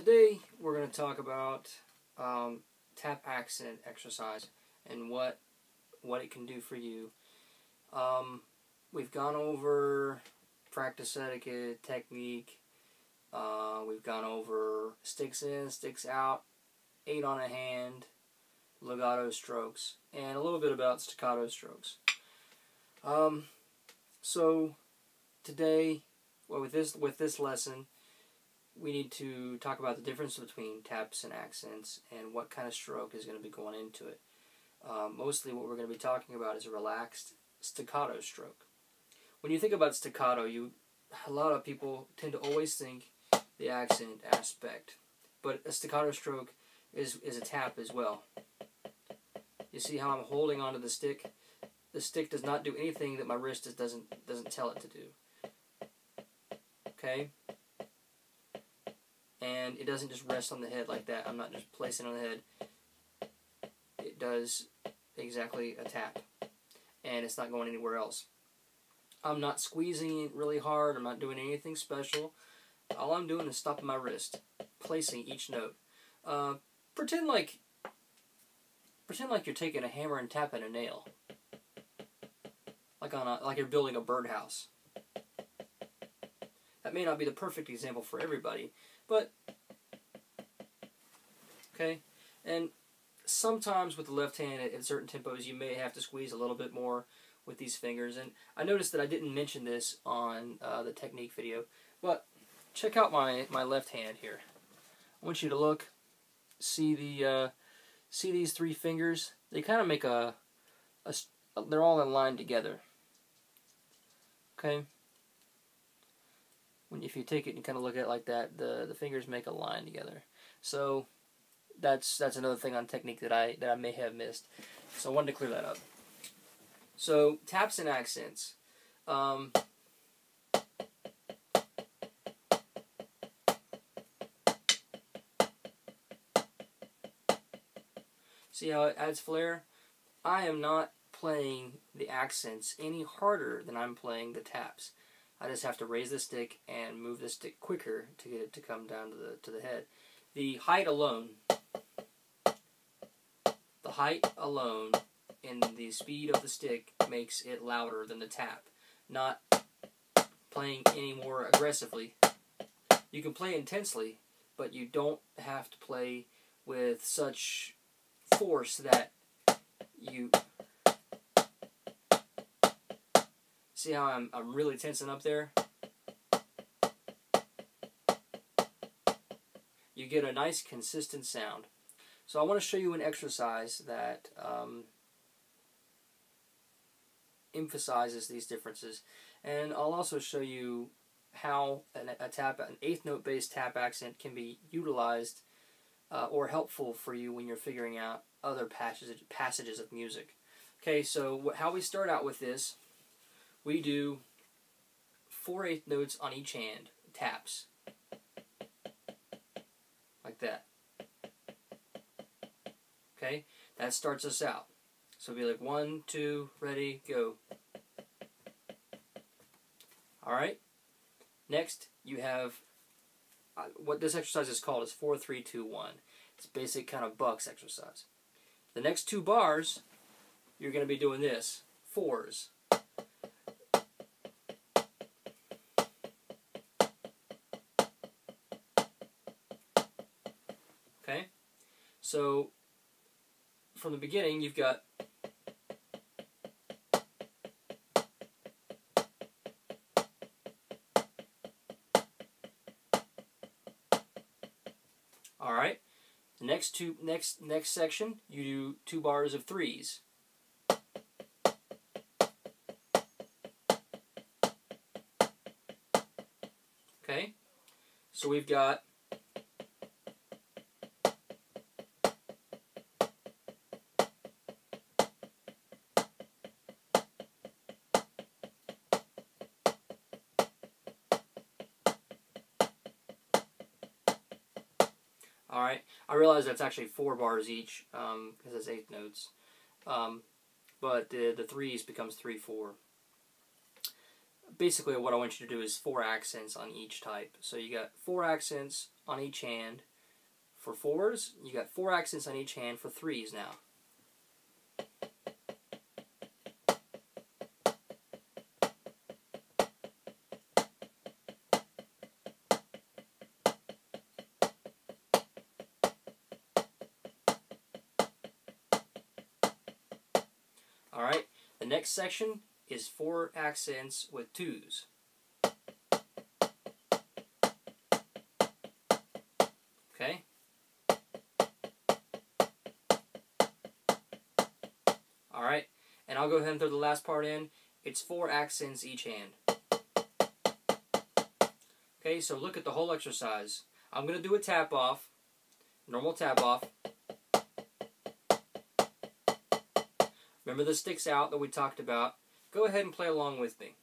today we're going to talk about tap accent exercise and what it can do for you. We've gone over practice etiquette, technique. We've gone over sticks in, sticks out, 8 on a hand, legato strokes, and a little bit about staccato strokes. So today, with this lesson, we need to talk about the difference between taps and accents and what kind of stroke is going to be going into it. Mostly what we're going to be talking about is a relaxed staccato stroke. When you think about staccato, a lot of people tend to always think the accent aspect, but a staccato stroke is a tap as well. You see how I'm holding onto the stick? The stick does not do anything that my wrist doesn't tell it to do. Okay? And it doesn't just rest on the head like that. I'm not just placing it on the head. It does exactly a tap. And it's not going anywhere else. I'm not squeezing it really hard. I'm not doing anything special. All I'm doing is stopping my wrist, placing each note. Pretend like you're taking a hammer and tapping a nail. Like you're building a birdhouse. That may not be the perfect example for everybody, but okay. And sometimes with the left hand at certain tempos, you may have to squeeze a little bit more with these fingers. And I noticed that I didn't mention this on the technique video, but check out my left hand here. I want you to look, see these 3 fingers. They kind of make they're all in line together. Okay. If you take it and kind of look at it like that, the fingers make a line together. So that's another thing on technique that I may have missed. So I wanted to clear that up. So taps and accents. See how it adds flair? I am not playing the accents any harder than I'm playing the taps. I just have to raise the stick and move the stick quicker to get it to come down to the head. The height alone in the speed of the stick makes it louder than the tap. Not playing any more aggressively. You can play intensely, but you don't have to play with such force that you... See how I'm really tensing up there? You get a nice consistent sound. So I want to show you an exercise that emphasizes these differences. And I'll also show you how an 8th note based tap accent can be utilized or helpful for you when you're figuring out other passages of music. Okay, so how we start out with this, we do 4/8 notes on each hand, taps, like that. Okay, that starts us out. So it'll be like 1, 2, ready, go. Alright, next you have, what this exercise is called is 4-3-2-1. It's a basic kind of bucks exercise. The next 2 bars, you're going to be doing this, 4s. Okay, so from the beginning you've got all right. The next section you do 2 bars of 3s. Okay, so we've got Alright, I realize that's actually 4 bars each, because it's 8 notes. But the 3s becomes 3-4. Basically what I want you to do is 4 accents on each type. So you got 4 accents on each hand, For 4s, you got 4 accents on each hand for 3s now. Alright, the next section is 4 accents with 2s. Okay? Alright, and I'll go ahead and throw the last part in. It's 4 accents each hand. Okay, so look at the whole exercise. I'm going to do a tap off, normal tap off. Remember the sticks out that we talked about. Go ahead and play along with me.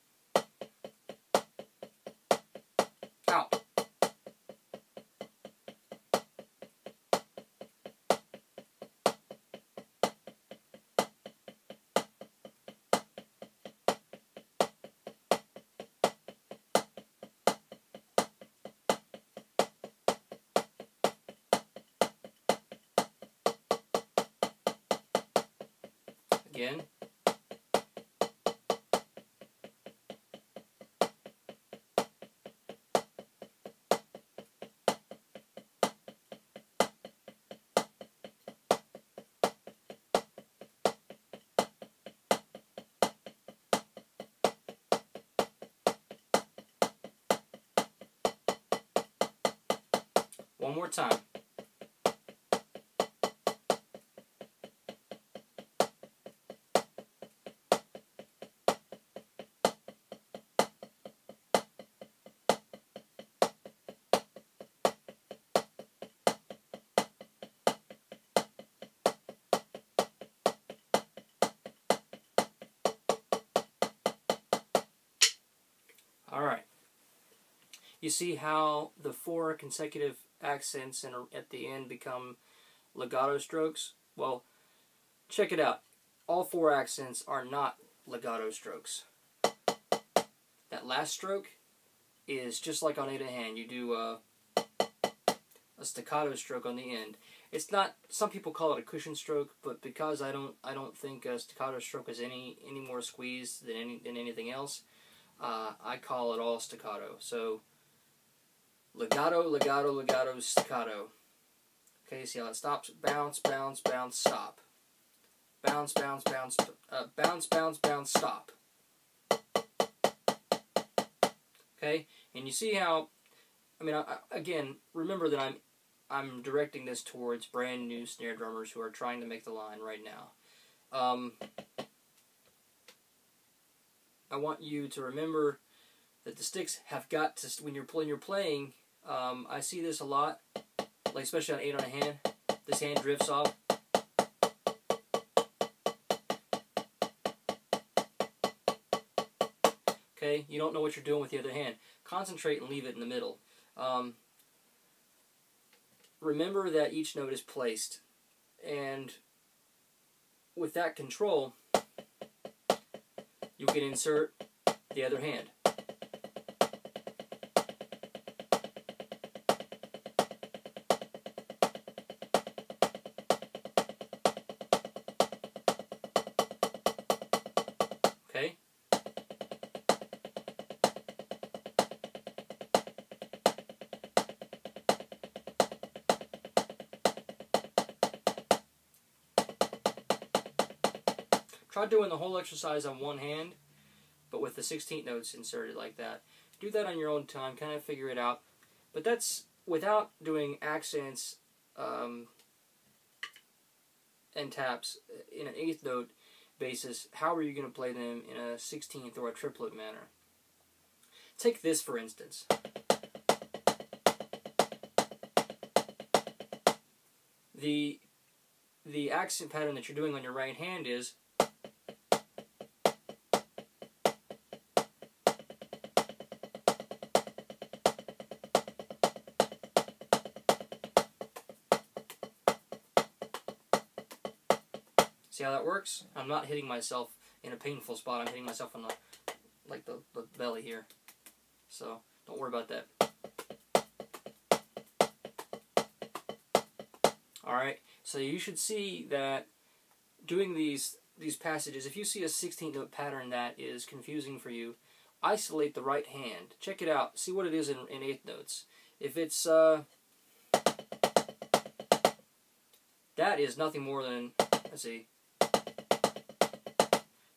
Out. Again. One more time. Alright. You see how the 4 consecutive accents at the end become legato strokes? Well, check it out. All 4 accents are not legato strokes. That last stroke is just like on A to hand. You do a staccato stroke on the end. It's not. Some people call it a cushion stroke, but because I don't think a staccato stroke is any more squeezed than anything else, I call it all staccato. So legato, legato, legato, staccato. Okay, see how it stops? Bounce, bounce, bounce, stop. Bounce, bounce, bounce, bounce, bounce, bounce, stop. Okay, and you see how, I mean, again, remember that I'm directing this towards brand new snare drummers who are trying to make the line right now. I want you to remember that the sticks have got to, when you're playing, I see this a lot, like especially on 8 on a hand, this hand drifts off. Okay, you don't know what you're doing with the other hand. Concentrate and leave it in the middle. Remember that each note is placed, and with that control, you can insert the other hand. Okay? Try doing the whole exercise on one hand, but with the 16th notes inserted like that. Do that on your own time, kind of figure it out. But that's without doing accents and taps in an 8th note basis. How are you going to play them in a 16th or a triplet manner? Take this for instance. The accent pattern that you're doing on your right hand is see how that works? I'm not hitting myself in a painful spot. I'm hitting myself on the belly here. So don't worry about that. Alright, so you should see that doing these passages, if you see a 16th note pattern that is confusing for you, isolate the right hand. Check it out. See what it is in 8th notes. If it's, that is nothing more than, let's see,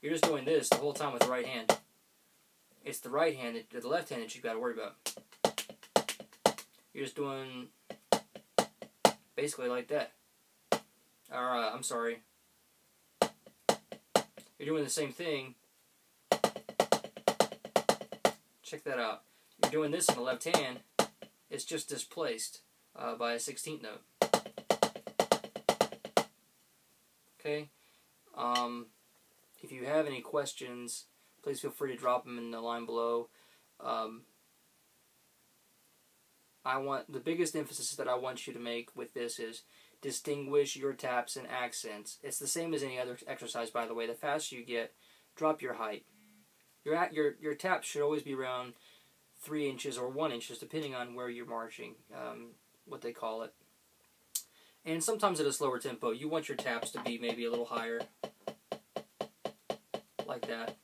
you're just doing this the whole time with the right hand. It's the right hand, the left hand that you've got to worry about. You're just doing basically like that. Or, I'm sorry. You're doing the same thing. Check that out. You're doing this in the left hand. It's just displaced by a 16th note. Okay? If you have any questions, please feel free to drop them in the line below. The biggest emphasis that I want you to make with this is distinguish your taps and accents. It's the same as any other exercise, by the way. The faster you get, drop your height. Your taps should always be around 3 inches or 1 inch, depending on where you're marching, what they call it. And sometimes at a slower tempo, you want your taps to be maybe a little higher, like that.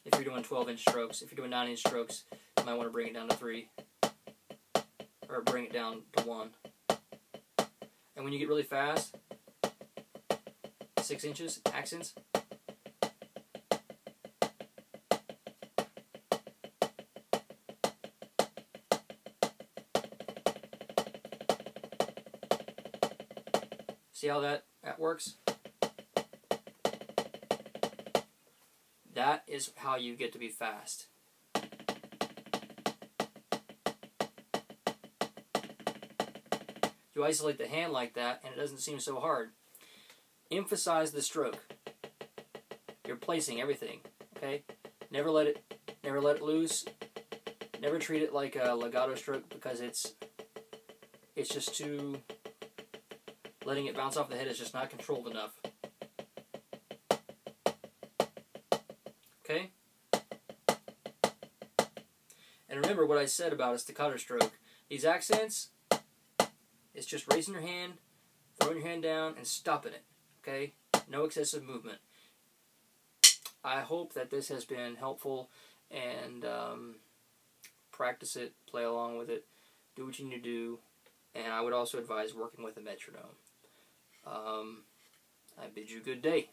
If you're doing 12-inch strokes, if you're doing 9-inch strokes, you might want to bring it down to 3, or bring it down to 1. And when you get really fast, 6 inches, accents. See how that works? That is how you get to be fast. You isolate the hand like that, and it doesn't seem so hard. Emphasize the stroke. You're placing everything, okay? Never let it loose. Never treat it like a legato stroke, because it's just too, letting it bounce off the head is just not controlled enough. Okay? And remember what I said about a staccato stroke. These accents, it's just raising your hand, throwing your hand down, and stopping it. Okay? No excessive movement. I hope that this has been helpful, and practice it, play along with it, do what you need to do, and I would also advise working with a metronome. I bid you a good day.